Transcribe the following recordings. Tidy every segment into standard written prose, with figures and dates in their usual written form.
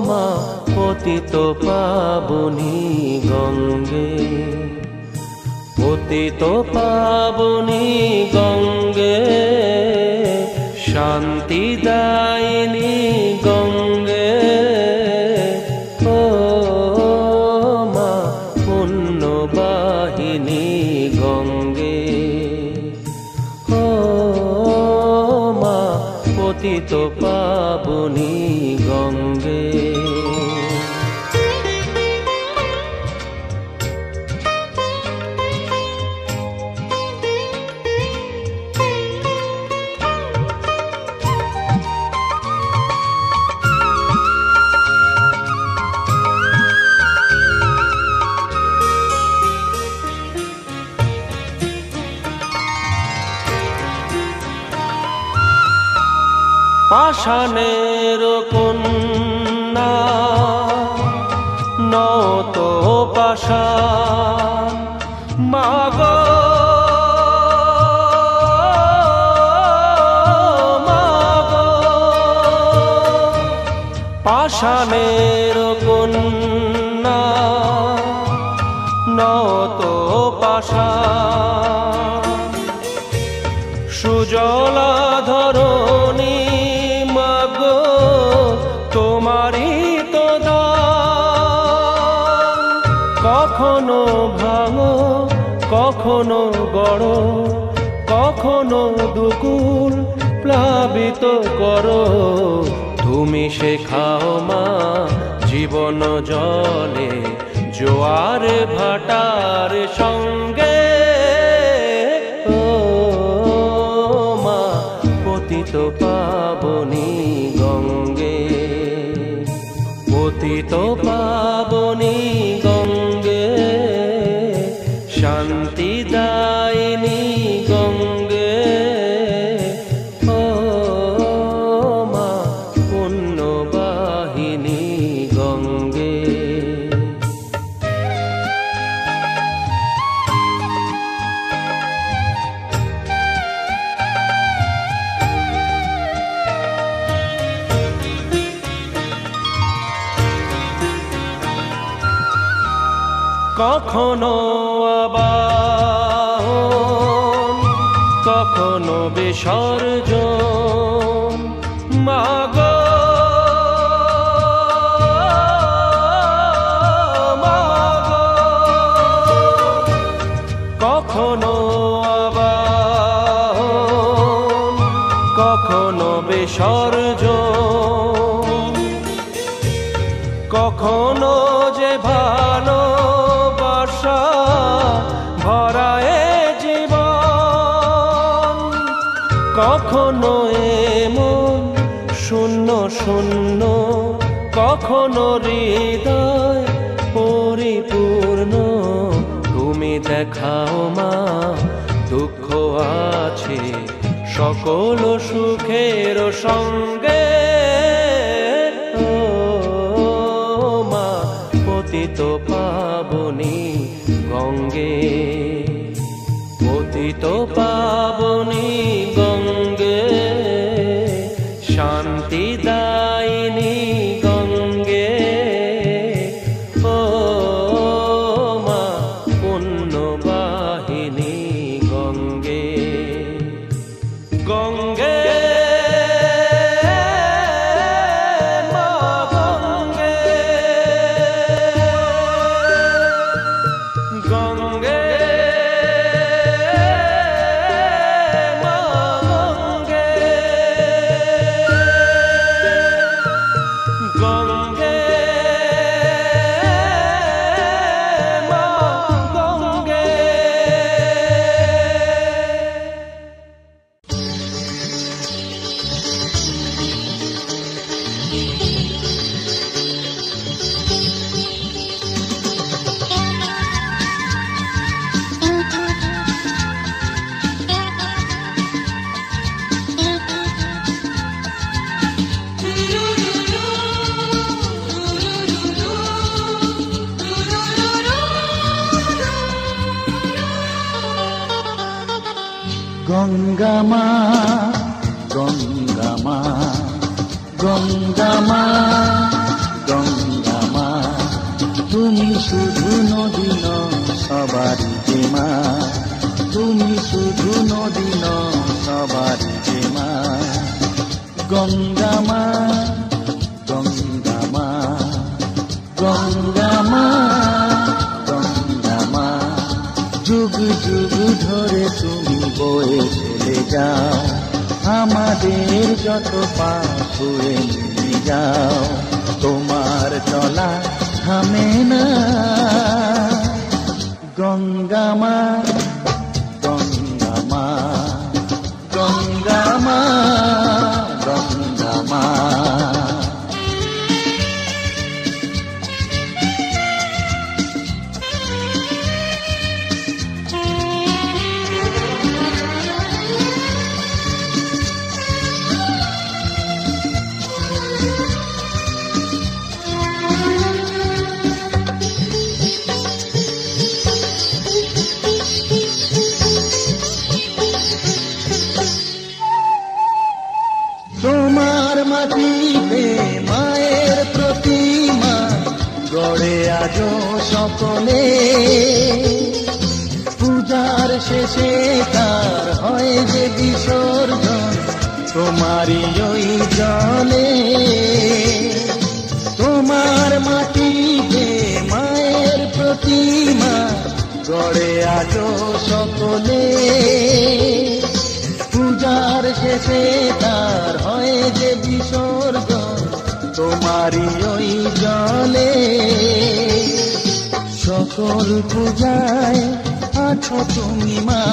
মা পতিত পাবনী গঙ্গে, পতিত পাবনী গঙ্গে, শান্তিদায়িনী গঙ্গে। ও মা পুণ্যবাহিনী গঙ্গে, ও মা পতিত পাবনী গঙ্গে। পাষাণের কন্যা নত পাষাণ, মাগো মাগো, পাষাণের কন্যা নত পাষাণ, সুজলা ধরণী তোমারই তো দান। কখনো ভাঙো কখনো গড়ো, কখনো দুকুল প্লাবিত করো, তুমি শেখাও মা জীবন জলে জোয়ার ভাটার সঙ্গে। ও মা পতিত পাবনী গঙ্গে, পতিত পাবনী গঙ্গে, শান্তিদায়িনী গঙ্গে। ও মা পুণ্যবাহিনী গঙ্গে। কখনো আবাহন কখনো বিসর্জন, মাগো মাগো, কখনো আবাহন কখনো বিসর্জন, কখনো যে ভালো ভরায়ে জীবন, কখনো এমন শূন্য শূন্য, কখনো হৃদয় পরিপূর্ণ। তুমি দেখাও মা দুঃখ আছে সকল সুখের সঙ্গে। ও মা পতিত পাবনী গঙ্গে, পতিত পাবনী গঙ্গে, শান্তিদায়িনী গঙ্গে। ও মা পুণ্যবাহিনী গঙ্গে, গঙ্গে গঙ্গা মা, গঙ্গা মা, গঙ্গা মা, গঙ্গা মা, তুমি শুধু নদী নও সবারই যে মা, তুমি শুধু নদী নও সবারই যে মা। গঙ্গা মা, গঙ্গা মা, গঙ্গা মা, গঙ্গা মা, যুগ যুগ ধরে তুমি বয়ে চলে যাও, আমাদের যত পাপ ছুঁয়ে নিয়ে যাও। তোমার চলা থামে না। গঙ্গা মা, গঙ্গা মা, গঙ্গা মা, গঙ্গা মা। তোমার মাটিতে মায়ের প্রতিমা গড়ে আজো সকলে, পূজার শেষে তার হয় যে বিসর্জন তোমারই ওই জলে। তোমার মাটিতে মায়ের প্রতিমা গড়ে আজো সকলে, পূজার শেষে তার হয় যে বিসর্জন তোমারই ওই জলে। সকল পূজায় আছো তুমি মা,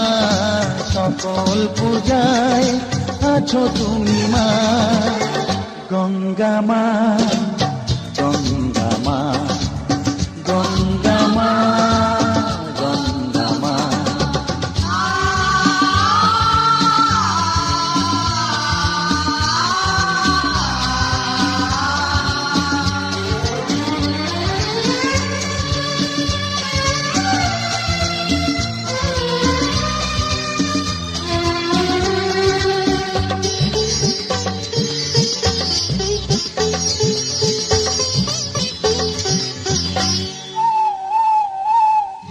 সকল পূজায় আছো তুমি মা। গঙ্গা মা, গঙ্গা মা, গঙ্গা মা, গঙ্গা মা।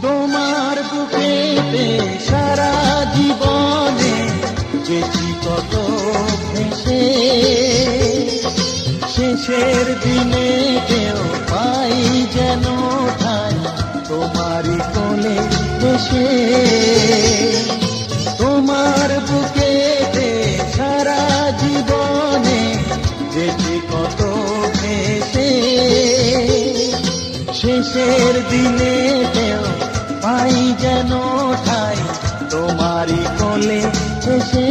তোমার বুকেতে সারা জীবনে গেছি কত ভেসে, শেষের দিনে কেউ পাই যেন ঠাই তোমারই কোলে বসে। তোমার বুকেতে সারা জীবনে গেছি কত ভেসে, শেষের দিনে কেউ পাই যেন ঠাই তোমারই কোলে এসে।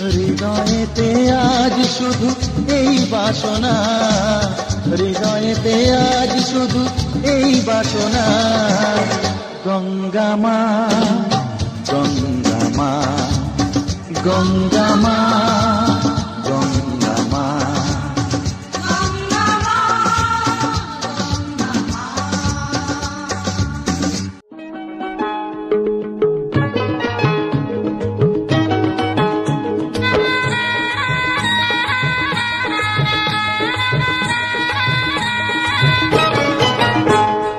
হৃদয়েতে আজ শুধু এই বাসনা, হৃদয়েতে আজ শুধু এই বাসনা। গঙ্গা মা, গঙ্গা মা, গঙ্গা মা, গঙ্গা মা।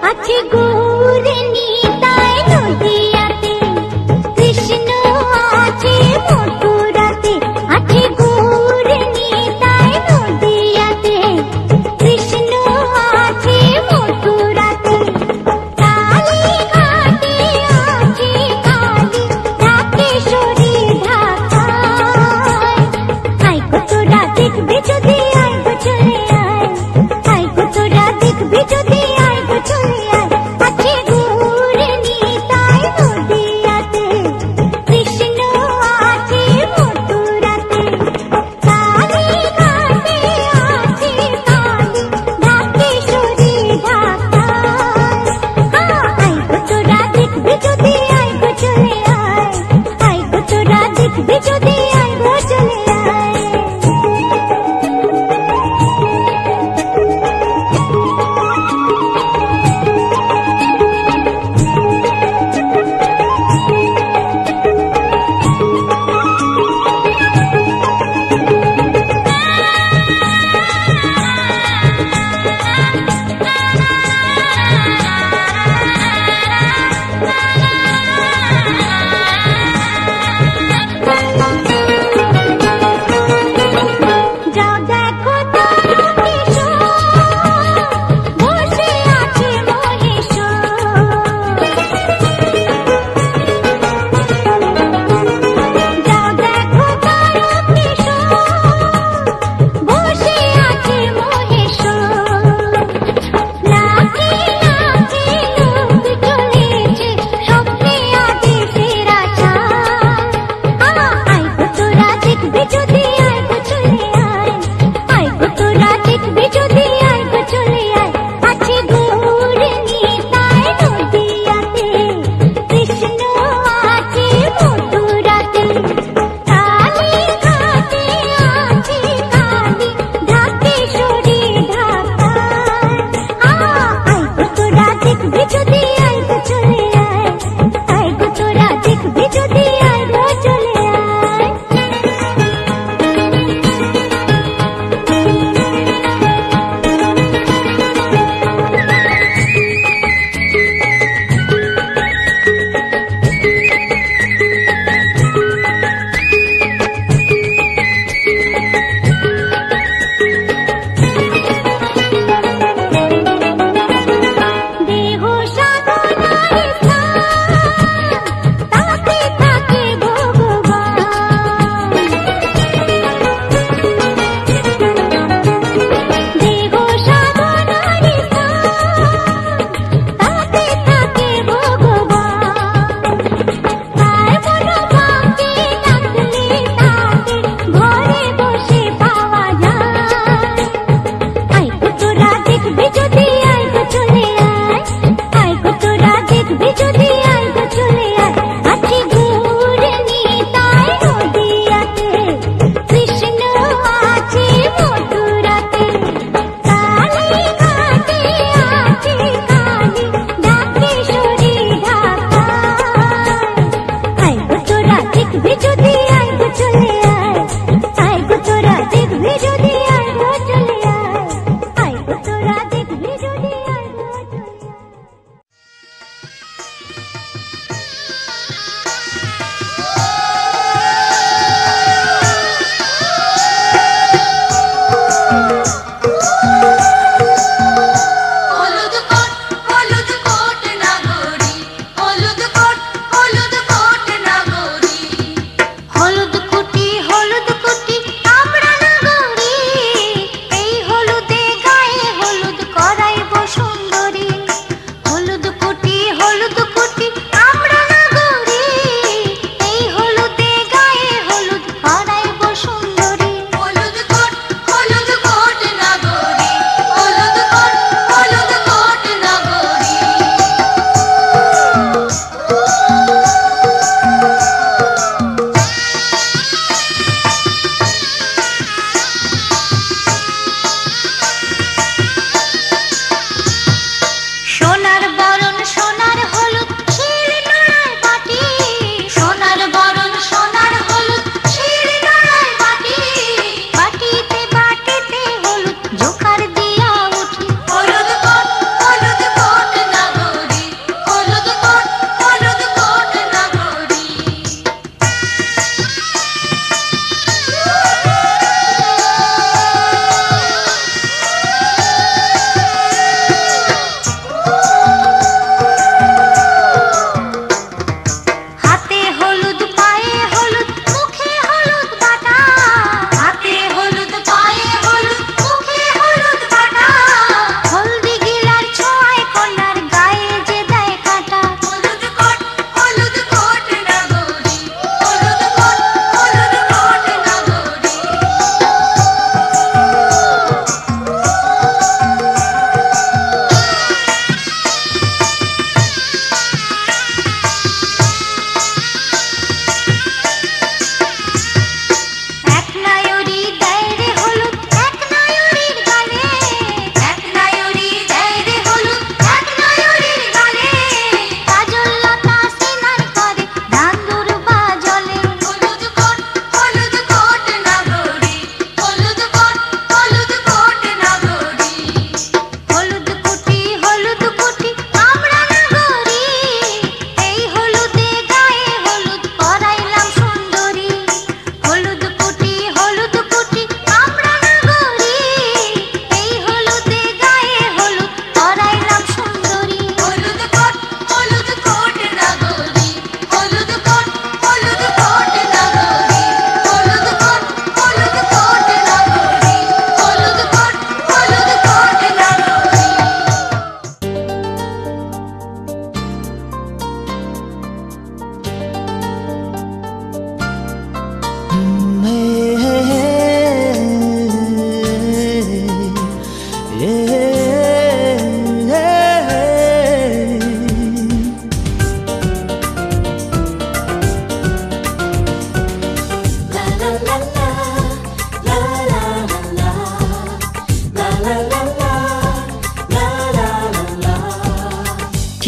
আছে গৌর নিতাই নদিয়াতে, কৃষ্ণ আছে মথুরাতে, আছে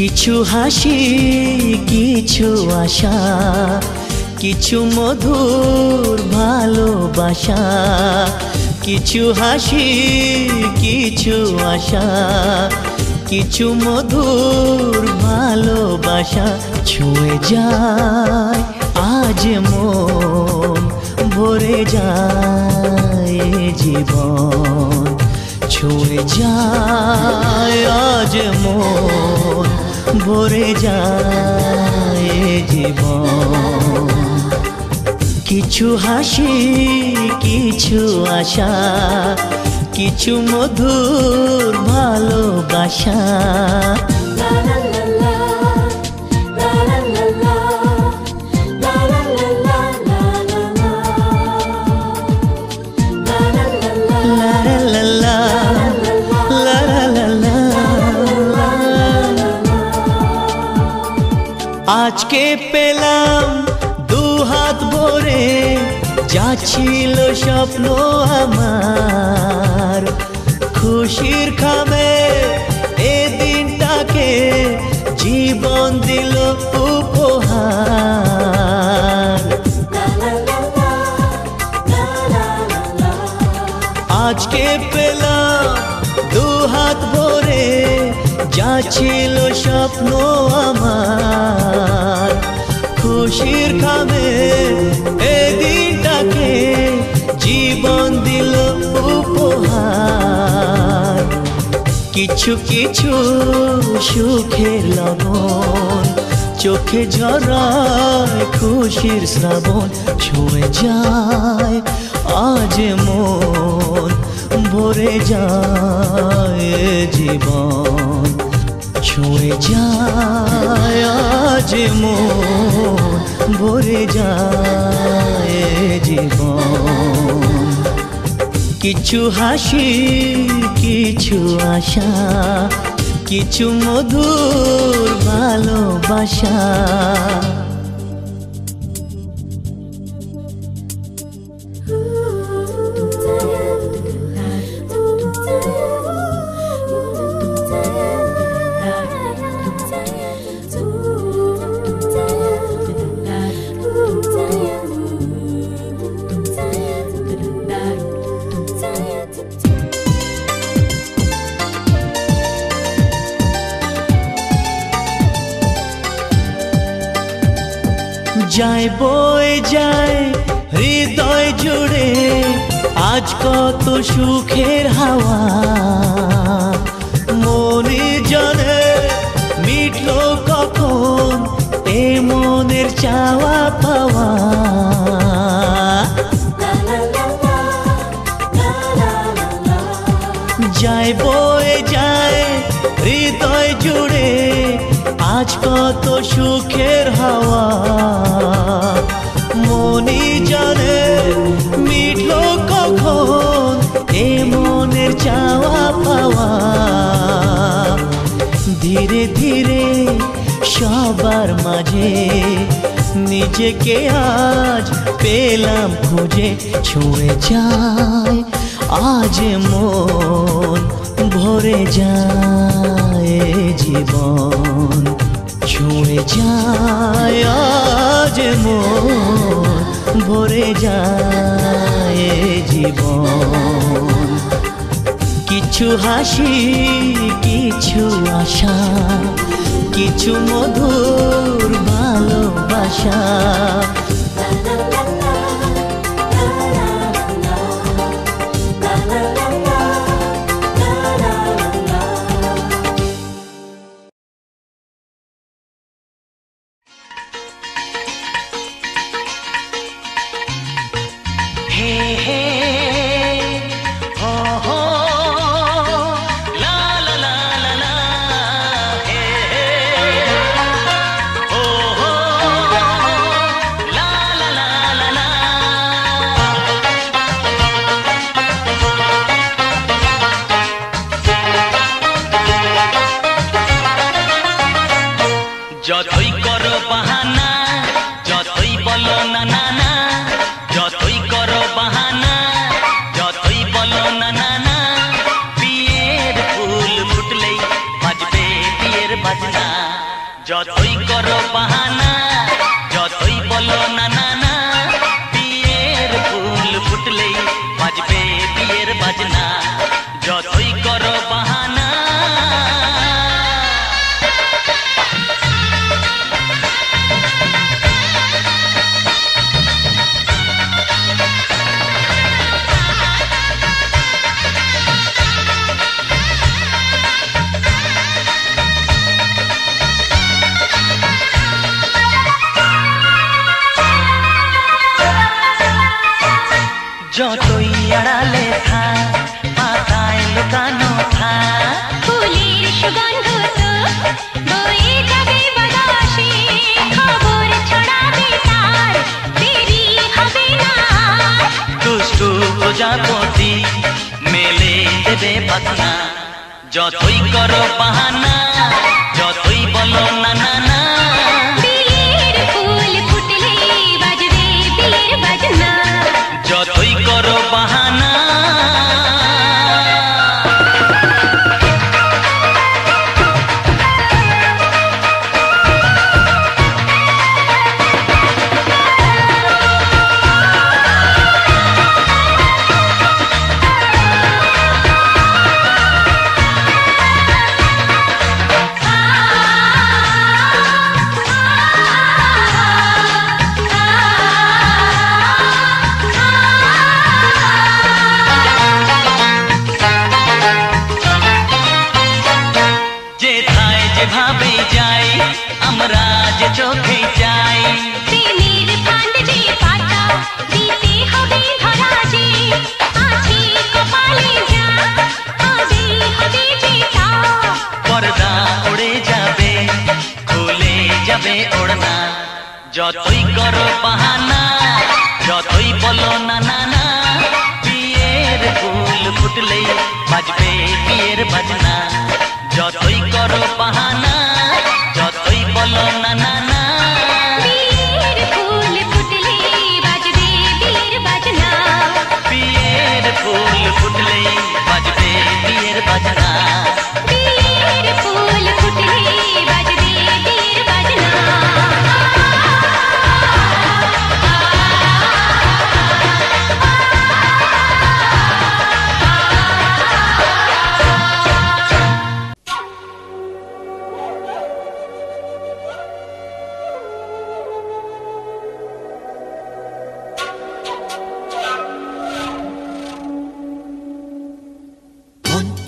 কিছু হাসি কিছু আশা, কিছু মধুর ভালোবাসা, কিছু হাসি কিছু আশা, কিছু মধুর ভালোবাসা ছুঁয়ে যায় আজ মন, ভরে যায় জীবন, ছুঁয়ে যায় আজ মন, ভরে যায় জীবন। কিছু হাসি কিছু আশা, কিছু মধুর ভালোবাসা। আজকে পেলাম দু হাত ভরে, যা ছিল স্বপ্ন আমার, খুশির খামে এ দিনটাকে জীবন দিল উপহার। আজকে পেলাম দু হাত ভরে, যা ছিল স্বপ্ন আমার, খুশির খামে এ দিনটাকে জীবন দিল উপহার। কিছু কিছু সুখের লবণ, চোখে ঝরায় খুশির শ্রাবণ, ছুঁয়ে যায় আজ মন, ভরে যায় জীবন, ছুঁয়ে যায় আজ মন, ভরে যায় জীবন। কিছু হাসি কিছু আশা, কিছু মধুর ভালোবাসা। যায় বয়ে যায় হৃদয় জুড়ে আজ কত সুখের হাওয়া, মনে জানে মিটলো কখন এ মনের চাওয়া পাওয়া। যায় বয়ে যায় হৃদয় জুড়ে আজ কত সুখের হাওয়া, মনি জানে মিটলো কখন এ মনের চাওয়া পাওয়া। ধীরে ধীরে সবার মাঝে নিজেকে আজ পেলাম খুঁজে, ছুঁয়ে যায় আজ মন, ভরে যায় জীবন, ছুঁয়ে যায় আজ মন, ভরে যায় জীবন। কিছু হাসি কিছু আশা, কিছু মধুর ভালোবাসা। La যতই করো বাহানা যতই বলো না না না বিয়ের ফুল ফুটলেই বাজবে বিয়ের বাজনা যতই করো বাহানা যতই আড়ালে থাক পাতায় লুকানো থাক ফুলের সুগন্ধ তো বয়ে যাবে বাতাসে খবর ছড়াবে তার দেরি হবে না দুষ্টু প্রজাপতি মেলে দেবে পাখনা যতই করো বাহানা যতই বলো না না না বিয়ের ফুল ফুটলে বাজবে বিয়ের বাজনা যতই করো বাহানা যেভাবে যাই আমরা যে চোখে যাই প্রেমের ফান্ড যে পাতা দিতে হবে ধরা যে আছে কপালে যা হবে হবে যেটা পর্দা উড়ে যাবে খুলে যাবে ওড়না যতই করো বাহানা যতই বলো না না না বিয়ের ফুল ফুটলেই বাজবে বিয়ের বাজনা যতই করো বাহানা যতই বলো না না না বিয়ের ফুল ফুটলে বাজবে বিয়ের বাজনা বিয়ের ফুল ফুটলেই বাজবে বিয়ের বাজনা বিয়ের ফুল ফুটলে বাজবে বিয়ের বাজনা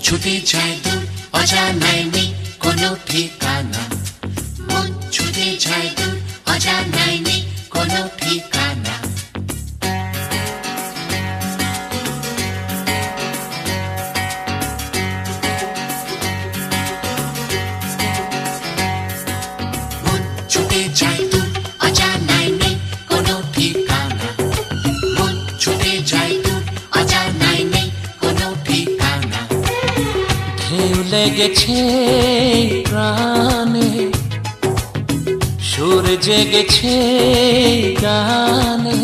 ছুটে যায় দূর অজানায় নেই কোনো ঠিকানা মন ছুটে যায় দূর অজানায় নেই কোনো ঠিকানা মন ছুটে যায় দূর অজানায় নেই কোনো ঠিকানা মন ছুটে যায় দূর অজানায় নেই কোনো ঠিকানা ঢেউ লেগেছে প্রাণে সুর জেগেছে গানে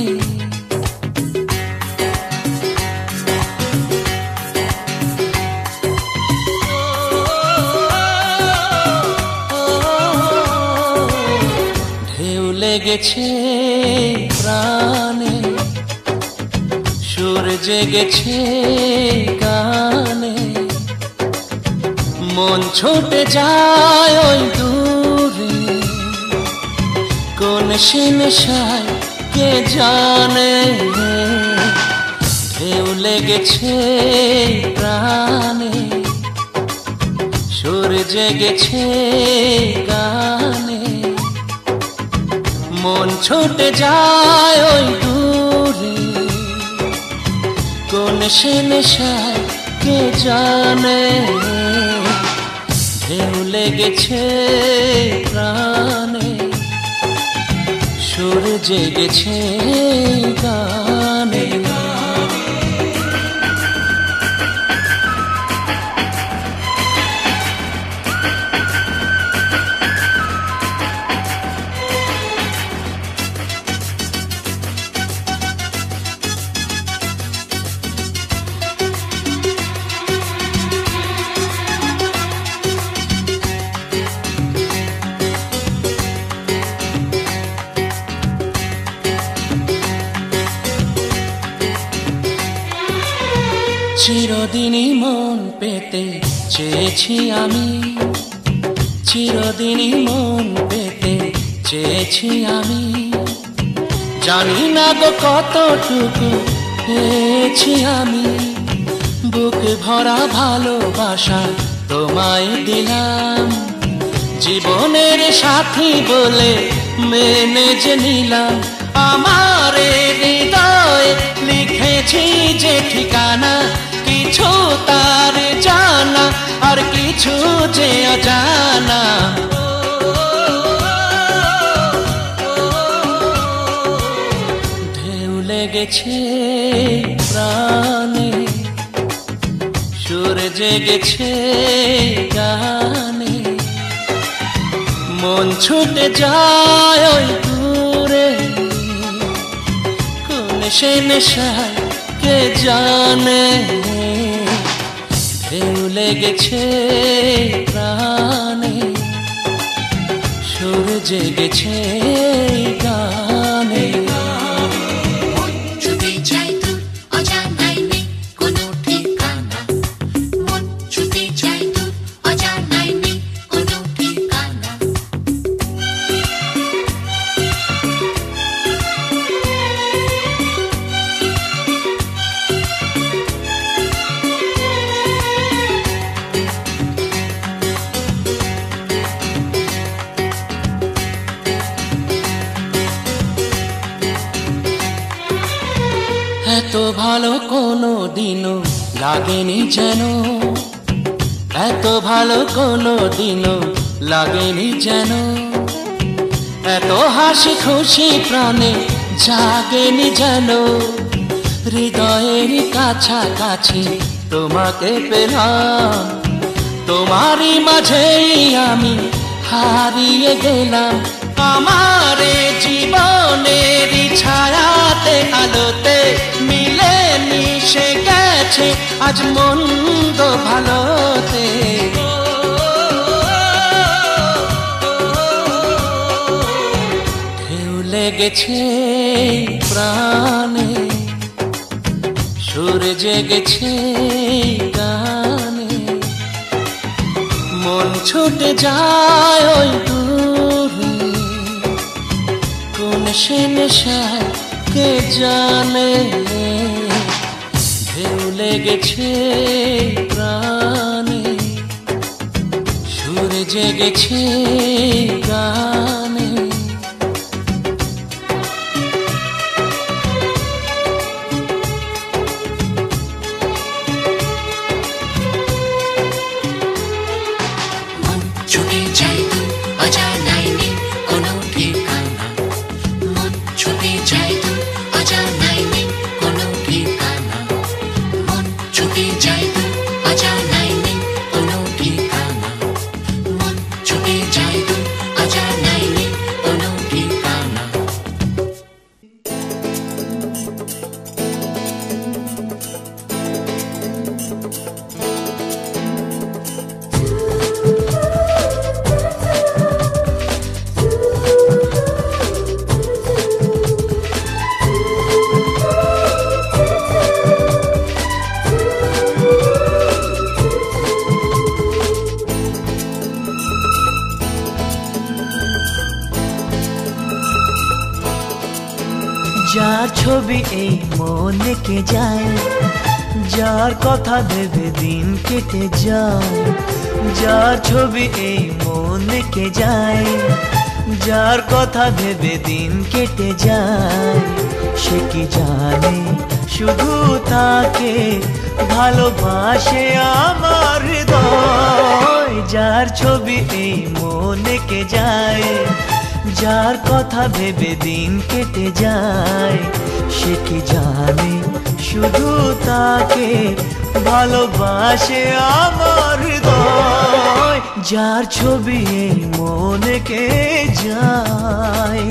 ঢেউ লেগেছে প্রাণে সুর জেগেছে গানে মন ছুটে যায় ওই দূরে কোন সে নেশায় কে জানে ঢেউ লেগেছে প্রাণে সুর জেগেছে গানে মন ছুটে যায় ওই দূরে কোন সে নেশায় কে জানে ঢেউ লেগেছে প্রাণে সুর জেগেছে গানে চিরদিনই মন পেতে চেয়েছি আমি, চিরদিনই মন পেতে চেয়েছি আমি। জানি না গো কতটুকু পেয়েছি আমি, বুক ভরা ভালোবাসা তোমায় দিলাম। জীবনের সাথী বলে মেনে যে নিলাম, আমার হৃদয় লিখেছি যে ঠিকানা, কিছু তার জানা আর কিছু যে অজানা। ঢেউ লেগেছে প্রাণে, সুর জেগেছে গানে, মন ছুটে যায় ওই দূরে, কোন সে নেশায় কে জানে। ঢেউ লেগেছে প্রাণে, সুর জেগেছে গানে। মন ছুটে যায় দূর, অজানায় নেই কোনো ঠিকানা। মন ছুটে যায় দূর, অজানায় নেই কোনো ঠিকানা। এত ভালো কোনো দিনও লাগেনি যেন, এত ভালো কোনো দিনও লাগেনি যেন, এত হাসি খুশি প্রাণে জাগেনি যেন। হৃদয়ের কাছাকাছি তোমাকে পেলাম, তোমারই মাঝেই আমি হারিয়ে গেলাম। আমার জীবনের ছায়াতে আলোতে মিলে মিশে গেছে আজ মন্দ ভালোতে। ঢেউ লেগেছে প্রাণে, সুর জেগেছে গানে, মন ছুটে যায় ওই দূরে, কোন সে নেশায় কে জানে। ঢেউ লেগেছে প্রাণে, সুর জেগেছে গানে। মন ছুটে যায় দূর, অজানায় নেই কোনো ঠিকানা। মন ছুটে যায় দূর, অজানায় নেই কোনো ঠিকানা। মন ছুটে যায় দূর, অজানায় নেই কোনো ঠিকানা। মন ছুটে যায় দূর, অজানায় নেই কোনো ঠিকানা। যার ছবি এই মনে কে যায়, যার কথা ভেবে দিন কেটে যায়। যার ছবি এই মনে কে যায়, যার কথা ভেবে দিন কেটে যায়। সে কি জানে শুধু তাকে ভালোবাসে আমার হৃদয়। যার ছবি এই মনে কে যায়, যার কথা ভেবে দিন কেটে যায়। সে কি জানে শুধু তাকে ভালোবাসে আমার হৃদয়। যার ছবি এই মনে কে যায়।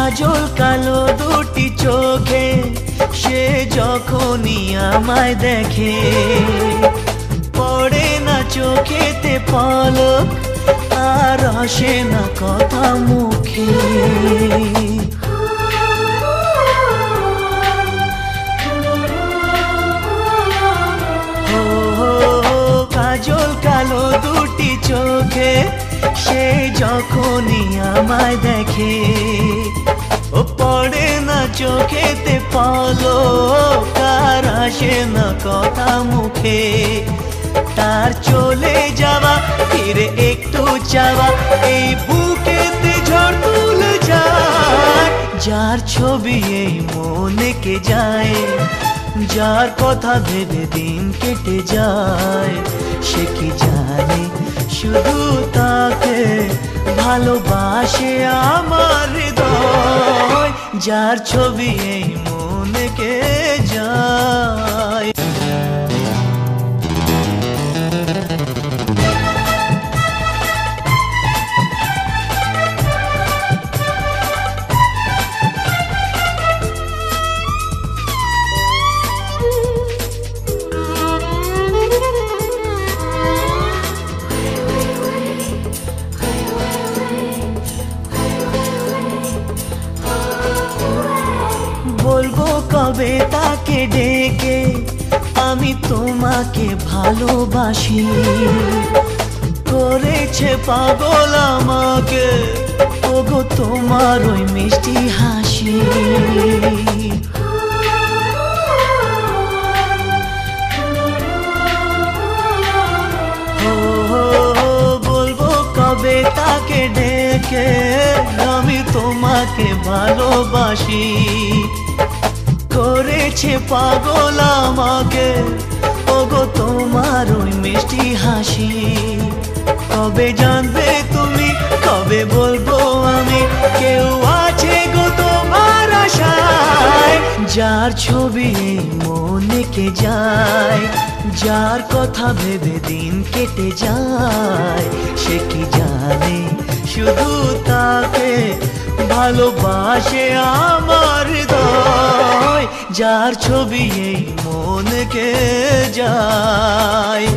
কাজল কালো দুটি চোখে সে যখনই আমায় দেখে পড়ে না চোখেতে পলক আর আসে না কথা মুখে কাজল কালো দুটি চোখে সে যখনই আমায় দেখে ও পড়ে না চোখেতে পলক আর আসে না কথা মুখে তার চলে যাওয়া ফিরে একটু চাওয়া এই বুকেতে ঝড় তুলে যায় যার ছবি এই মনে কে যায় যার কথা ভেবে দিন কেটে যায় সে কি জানে শুধু তাকে ভালোবাসে আমার হৃদয় যার ছবি এই মনে কে যায় বলবো কবে তাকে ডেকে আমি তোমাকে ভালোবাসি করেছে পাগল আমাকে ওগো তোমার ওই মিষ্টি হাসি বলবো কবে তাকে ডেকে আমি তোমাকে ভালোবাসি করেছে পাগল আমাকে ওগো তোমার ওই মিষ্টি হাসি কবে জানবে তুমি কবে বলবো আমি কেউ আছে গো তোমার আশায় যার ছবি এই মনে কে যায় যার কথা ভেবে দিন কেটে যায় সে কি জানে শুধু তাকে ভালোবাসে আমার হৃদয় যার ছবি এই মনকে যায়